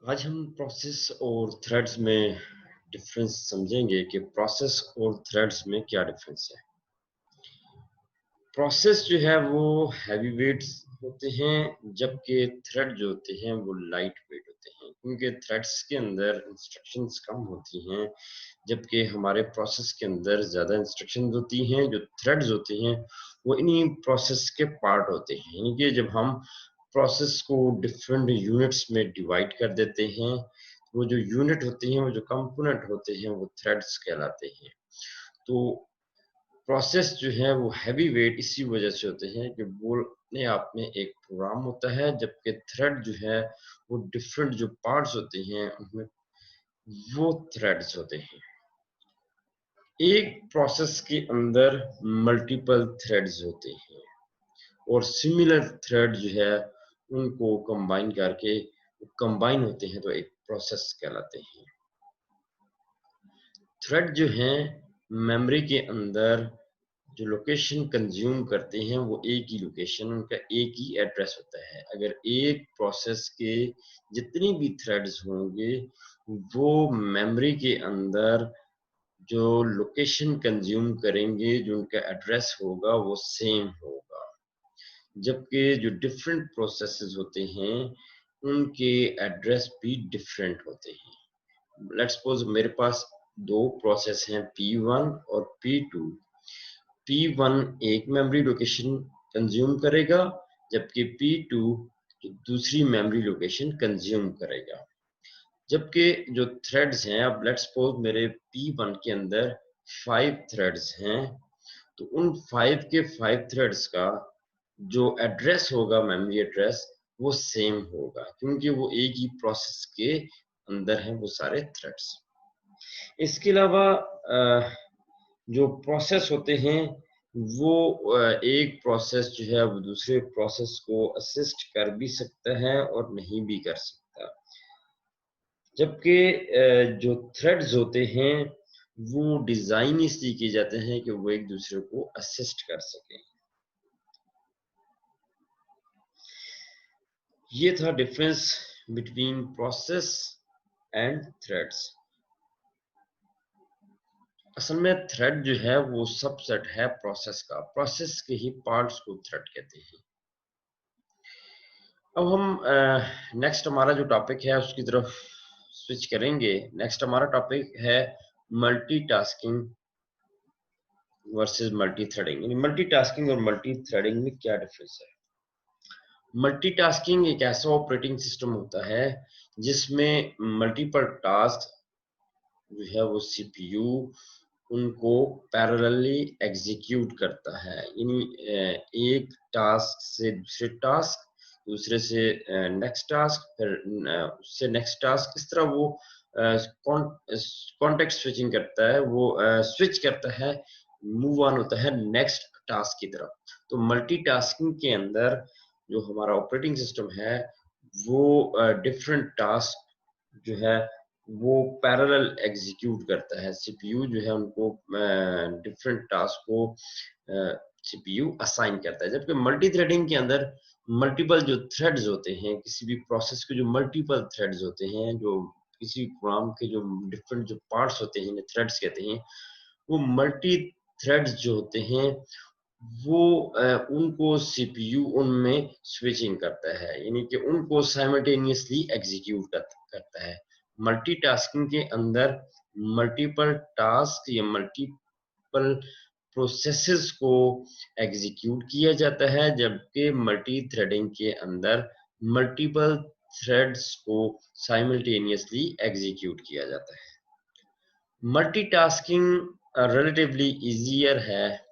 आज हम प्रोसेस और थ्रेड्स में डिफरेंस समझेंगे कि प्रोसेस और थ्रेड्स में क्या डिफरेंस है। प्रोसेस जो है वो हैवी वेट्स होते हैं, जबकि थ्रेड जो होते हैं वो लाइट वेट होते हैं, क्योंकि थ्रेड्स के अंदर इंस्ट्रक्शंस कम होती हैं, जबकि हमारे प्रोसेस के अंदर ज़्यादा इंस्ट्रक्शंस होती हैं। जो थ्रेड्स होते हैं वो इन्हीं प्रोसेस के पार्ट होते हैं, यानी कि जब हम प्रोसेस को डिफरेंट यूनिट्स में डिवाइड कर देते हैं, वो जो यूनिट होते हैं, वो जो कंपोनेंट होते हैं, वो थ्रेड्स कहलाते हैं। तो प्रोसेस जो है वो हैवी वेट इसी वजह से होते हैं कि वो अपने आप में एक प्रोग्राम होता है, जबकि थ्रेड जो है वो डिफरेंट जो पार्ट्स होते हैं उनमें वो थ्रेड्स होते हैं। एक प्रोसेस के अंदर मल्टीपल थ्रेड्स होते हैं और सिमिलर थ्रेड जो है उनको कंबाइन करके कंबाइन होते हैं, तो एक प्रोसेस कहलाते हैं। थ्रेड जो हैं मेमोरी के अंदर जो लोकेशन कंज्यूम करते हैं वो एक ही लोकेशन, उनका एक ही एड्रेस होता है। अगर एक प्रोसेस के जितनी भी थ्रेड्स होंगे वो मेमोरी के अंदर जो लोकेशन कंज्यूम करेंगे, जो उनका एड्रेस होगा वो सेम होगा। जबकि जो डिफरेंट प्रोसेसेस होते हैं उनके एड्रेस भी डिफरेंट होते हैं। लेट्स सपोज मेरे पास दो प्रोसेस हैं P1 और P2। P1 एक मेमोरी लोकेशन कंज्यूम करेगा, जबकि P2 दूसरी मेमोरी लोकेशन कंज्यूम करेगा। जबकि जो थ्रेड्स हैं, अब लेट्स सपोज मेरे P1 के अंदर 5 थ्रेड्स हैं, तो उन 5 के 5 थ्रेड्स का जो एड्रेस होगा, मेमोरी एड्रेस, वो सेम होगा, क्योंकि वो एक ही प्रोसेस के अंदर हैं वो सारे थ्रेड्स। इसके अलावा जो प्रोसेस होते हैं वो एक प्रोसेस जो है वो दूसरे प्रोसेस को असिस्ट कर भी सकता है और नहीं भी कर सकता। जबकि जो थ्रेड्स होते हैं वो डिजाइन इसलिए किए जाते हैं कि वो एक दूसरे को असिस्ट कर सकें। ये था difference between process and threads. असल में थ्रेड जो है वो सबसेट है प्रोसेस का, प्रोसेस के ही पार्ट्स को थ्रेड कहते हैं। अब हम नेक्स्ट हमारा जो टॉपिक है उसकी तरफ स्विच करेंगे। नेक्स्ट हमारा टॉपिक है मल्टीटास्किंग वर्सेस मल्टीथ्रेडिंग। यानी मल्टीटास्किंग और मल्टीथ्रेडिंग में क्या डिफरेंस है। मल्टीटास्किंग एक ऐसा ऑपरेटिंग सिस्टम होता है जिसमें मल्टीपल टास्क जो है वो सीपीयू उनको पैरेलली एग्जीक्यूट करता है। यानी एक टास्क से दूसरे टास्क, दूसरे से नेक्स्ट टास्क, फिर उससे नेक्स्ट टास्क, इस तरह वो कॉन्टेक्स्ट स्विचिंग करता है, वो स्विच करता है, मूव ऑन होता है नेक्स्ट टास्क की तरफ। तो मल्टीटास्किंग के अंदर जो हमारा ऑपरेटिंग सिस्टम है वो डिफरेंट टास्क जो है वो पैरेलल एग्जीक्यूट करता है। सीपीयू जो है उनको डिफरेंट टास्क को सीपीयू असाइन करता है। जबकि मल्टी थ्रेडिंग के अंदर मल्टीपल जो थ्रेड्स होते हैं, किसी भी प्रोसेस के जो मल्टीपल थ्रेड्स होते हैं, जो किसी प्रोग्राम के जो डिफरेंट जो पार्ट्स होते हैं, थ्रेड्स कहते हैं, वो मल्टी थ्रेड्स जो होते हैं वो उनको सीपीयू उनमें स्विचिंग करता है, यानी कि उनको साइमल्टेनियसली एग्जीक्यूट करता है। मल्टीटास्किंग के अंदर मल्टीपल टास्क या मल्टीपल प्रोसेसेस को एग्जीक्यूट किया जाता है, जबकि मल्टी थ्रेडिंग के अंदर मल्टीपल थ्रेड्स को साइमल्टेनियसली एग्जीक्यूट किया जाता है। मल्टीटास्किंग रिलेटिवली इजियर है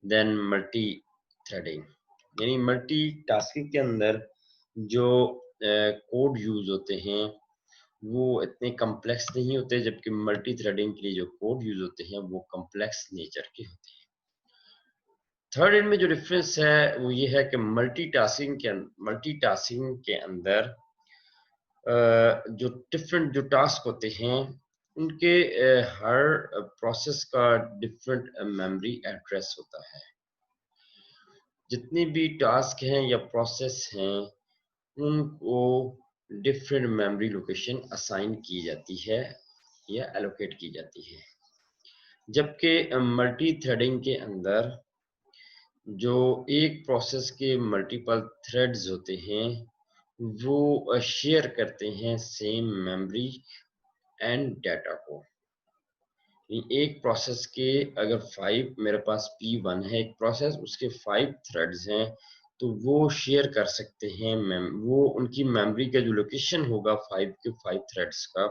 देन मल्टी थ्रेडिंग। यानी मल्टीटास्किंग के अंदर जो कोड यूज होते हैं वो इतने कम्प्लेक्स नहीं होते, जबकि मल्टी थ्रेडिंग के लिए जो कोड यूज होते हैं वो कम्प्लेक्स नेचर के होते हैं। थर्ड इनमें जो डिफरेंस है वो ये है कि मल्टीटास्किंग के अंदर जो डिफरेंट जो टास्क होते हैं उनके हर प्रोसेस का डिफरेंट मेमोरी एड्रेस होता है। जितने भी टास्क हैं या प्रोसेस हैं उनको डिफरेंट मेमोरी लोकेशन असाइन की जाती है या एलोकेट की जाती है। जबकि मल्टी थ्रेडिंग के अंदर जो एक प्रोसेस के मल्टीपल थ्रेड्स होते हैं वो शेयर करते हैं सेम मेमोरी एंड डाटा को। एक प्रोसेस के अगर 5 मेरे पास P1 है एक प्रोसेस, उसके 5 थ्रेड्स हैं, तो वो शेयर कर सकते हैं वो उनकी मेमोरी का जो लोकेशन होगा 5 के 5 थ्रेड्स का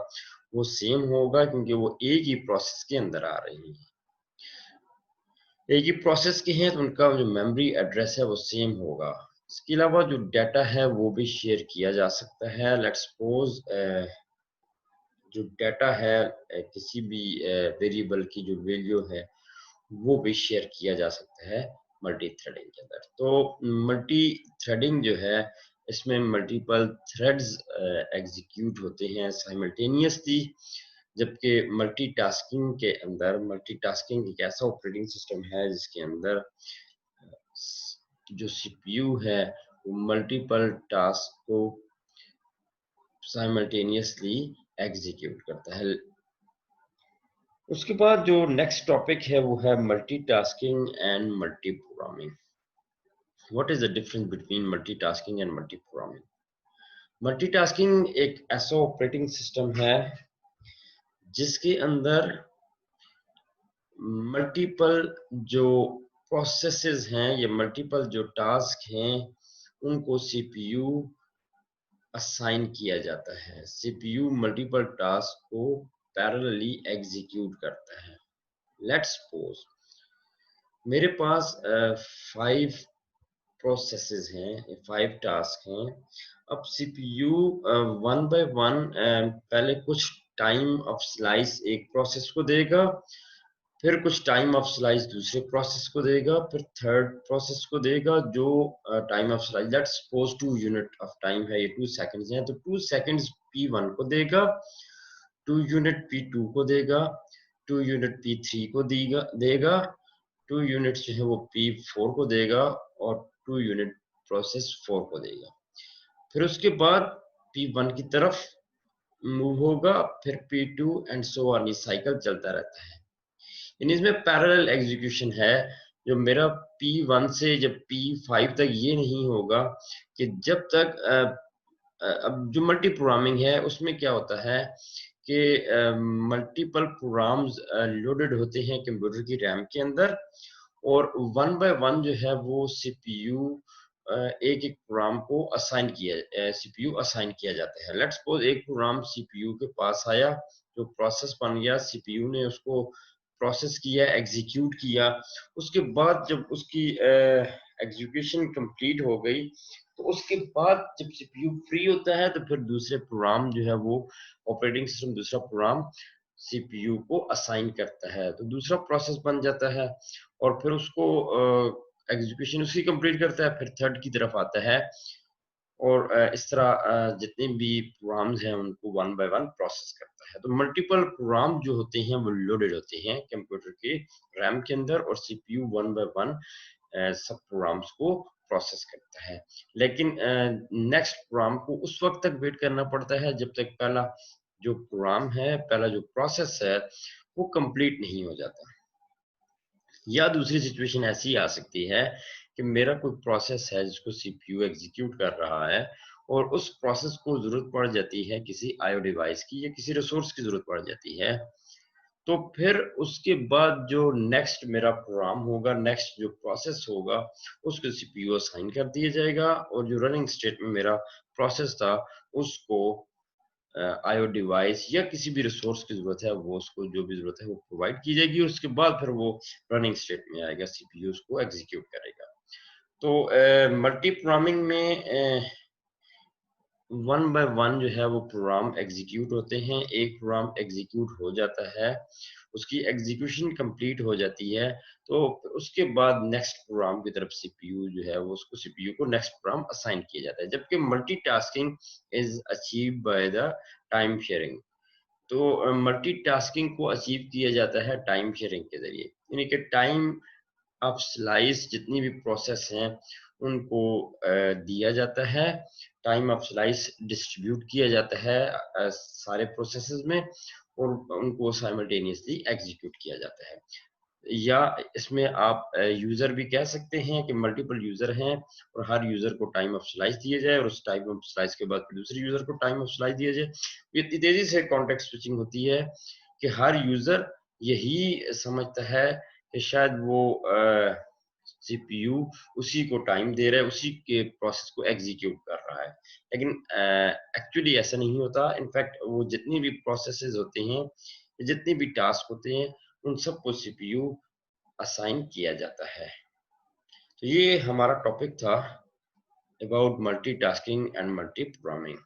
वो सेम होगा, क्योंकि वो एक ही प्रोसेस के अंदर आ रही हैं। एक ही प्रोसेस के हैं तो उनका जो मेमोरी एड्रेस है वो सेम होगा। इसके अलावा जो डाटा है वो भी शेयर किया जा सकता है। लेट्स सपोज जो डाटा है किसी भी वेरिएबल की जो वैल्यू है वो भी शेयर किया जा सकता है मल्टी थ्रेडिंग के अंदर। तो मल्टी थ्रेडिंग जो है इसमें मल्टीपल थ्रेड्स एग्जीक्यूट होते हैं साइमल्टेनियसली, जबकि मल्टीटास्किंग के अंदर मल्टीटास्किंग एक ऐसा ऑपरेटिंग सिस्टम है जिसके अंदर जो सीपीयू है वो मल्टीपल टास्क को साइमल्टेनियसली एग्जीक्यूट करता है। उसके बाद जो नेक्स्ट टॉपिक है वो है multitasking and multi programming. What is the difference between multitasking and multi programming? Multitasking एक ऐसा ऑपरेटिंग सिस्टम है जिसके अंदर मल्टीपल जो प्रोसेसेस हैं या मल्टीपल जो टास्क हैं उनको सीपीयू असाइन किया जाता है। सीपीयू मल्टीपल टास्क को पैरेलली एग्जीक्यूट करता है। लेट्स सपोज मेरे पास 5 प्रोसेसेस हैं, 5 टास्क हैं। अब सीपीयू वन बाय वन पहले कुछ टाइम ऑफ स्लाइस एक प्रोसेस को देगा, फिर कुछ टाइम ऑफ स्लाइस दूसरे प्रोसेस को देगा, फिर थर्ड प्रोसेस को देगा जो time of slice let's suppose 2 unit of time है, ये 2 सेकंड्स हैं, तो 2 सेकंड्स P1 को देगा, 2 यूनिट P2 को देगा, 2 यूनिट P3 को देगा, 2 यूनिट्स जो है वो P4 को देगा और 2 यूनिट प्रोसेस 4 को देगा। फिर उसके बाद P1 की तरफ मूव होगा, फिर P2 एंड सो ऑन, ये साइकिल चलता रहता है। इसमें पैरेलल एग्जीक्यूशन है। जो मेरा P1 से जब P5 तक ये नहीं होगा कि जब तक अब जो मल्टी प्रोग्रामिंग है उसमें क्या होता है कि मल्टीपल प्रोग्राम्स लोडेड होते हैं कंप्यूटर की रैम के अंदर, और वन बाय वन जो है वो सीपीयू एक एक प्रोग्राम को सीपीयू असाइन किया जाता है। लेट्स सपोज एक प्रोग्राम सीपीयू के पास आया, जो प्रोसेस बन गया, सीपीयू ने उसको प्रोसेस किया, एग्जीक्यूट किया। उसके बाद जब उसकी एग्जीक्यूशन कंप्लीट हो गई तो उसके बाद जब सीपीयू फ्री होता है तो फिर दूसरे प्रोग्राम जो है वो ऑपरेटिंग सिस्टम दूसरा प्रोग्राम सीपीयू को असाइन करता है, तो दूसरा प्रोसेस बन जाता है और फिर उसको एग्जीक्यूशन उसकी कंप्लीट करता है, फिर थर्ड की तरफ आता है और इस तरह जितने भी प्रोग्राम्स हैं उनको वन बाय वन प्रोसेस करता है। तो मल्टीपल प्रोग्राम जो होते हैं वो लोडेड होते हैं कंप्यूटर के रैम के अंदर और सीपीयू वन बाय वन सब प्रोग्राम्स को प्रोसेस करता है। लेकिन नेक्स्ट प्रोग्राम को उस वक्त तक वेट करना पड़ता है जब तक पहला जो प्रोग्राम है, पहला जो प्रोसेस है वो कंप्लीट नहीं हो जाता। या दूसरी सिचुएशन ऐसी आ सकती है कि मेरा कोई प्रोसेस है जिसको सीपीयू एग्जीक्यूट कर रहा है और उस प्रोसेस को जरूरत पड़ जाती है किसी आईओ डिवाइस की या किसी रिसोर्स की जरूरत पड़ जाती है, तो फिर उसके बाद जो नेक्स्ट मेरा प्रोग्राम होगा, नेक्स्ट जो प्रोसेस होगा, उसको सीपीयू असाइन कर दिया जाएगा और जो रनिंग स्टेट में मेरा प्रोसेस था उसको आईओ डिवाइस या किसी भी रिसोर्स की जरूरत है वो उसको जो भी जरूरत है वो प्रोवाइड की जाएगी। उसके बाद फिर वो रनिंग स्टेट में आएगा, सीपीयू उसको एग्जीक्यूट करेगा। तो मल्टी प्रोग्रामिंग में वन बाय वन जो है वो प्रोग्राम एग्जीक्यूट होते हैं। एक प्रोग्राम एग्जीक्यूट हो जाता है, उसकी एग्जीक्यूशन कंप्लीट हो जाती है, तो उसके बाद नेक्स्ट प्रोग्राम की तरफ सीपीयू जो है वो उसको सीपीयू को नेक्स्ट प्रोग्राम असाइन किया जाता है। जबकि multitasking is achieve by the time sharing. तो मल्टीटास्किंग को अचीव किया जाता है टाइम शेयरिंग के जरिए, यानी कि टाइम ऑफ स्लाइस जितनी भी प्रोसेस हैं उनको दिया जाता है टाइम ऑफ स्लाइस डिस्ट्रीब्यूट किया जाता है सारे प्रोसेसेस में और उनको साइमल्टेनियसली एग्जीक्यूट किया जाता है। या इसमें आप यूजर भी कह सकते हैं कि मल्टीपल यूजर हैं और हर यूजर को टाइम ऑफ स्लाइस दिया जाए और उस टाइम ऑफ स्लाइस के बाद फिर दूसरे यूजर को टाइम ऑफ स्लाइस दिया जाए। इतनी तेजी से कॉन्टेक्स्ट स्विचिंग होती है कि हर यूजर यही समझता है कि शायद वो सीपीयू उसी को टाइम दे रहा है, उसी के प्रोसेस को एग्जीक्यूट कर रहा है, लेकिन एक्चुअली ऐसा नहीं होता। इनफैक्ट वो जितनी भी प्रोसेसेस होते हैं, जितने भी टास्क होते हैं, उन सबको सीपीयू असाइन किया जाता है। तो ये हमारा टॉपिक था about multitasking and multi programming.